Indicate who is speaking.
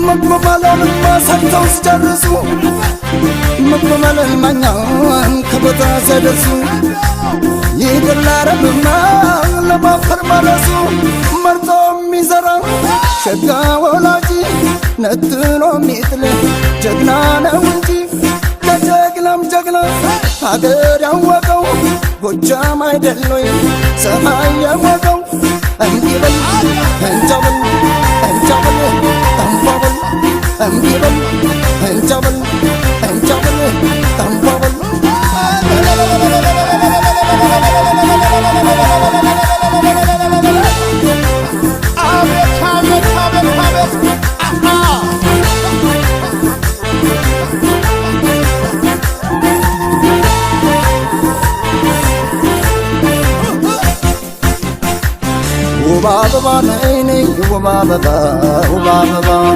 Speaker 1: መግመማለን ማሳይተው ሲጨርሱ መግመማለን ማኛን ከቦታ ሲያደርሱ ይቅር ላረግማ ለማፈር ማለሱ መርጦ የሚዘራ ሸጋ ወላጂ ነጥሎ ሚጥል ጀግና ነው እንጂ ከጀግናም ጀግና ሀገር ያወቀው ጎጃም አይደሎይ ሰማይ ያወቀው እንዲበል እንጃበል እንጃበል ጠንባበል እንዲበል እንጃበል እንጃበል ጠንባበል ውብ አበባ ነይ ነይ ውብ አበባ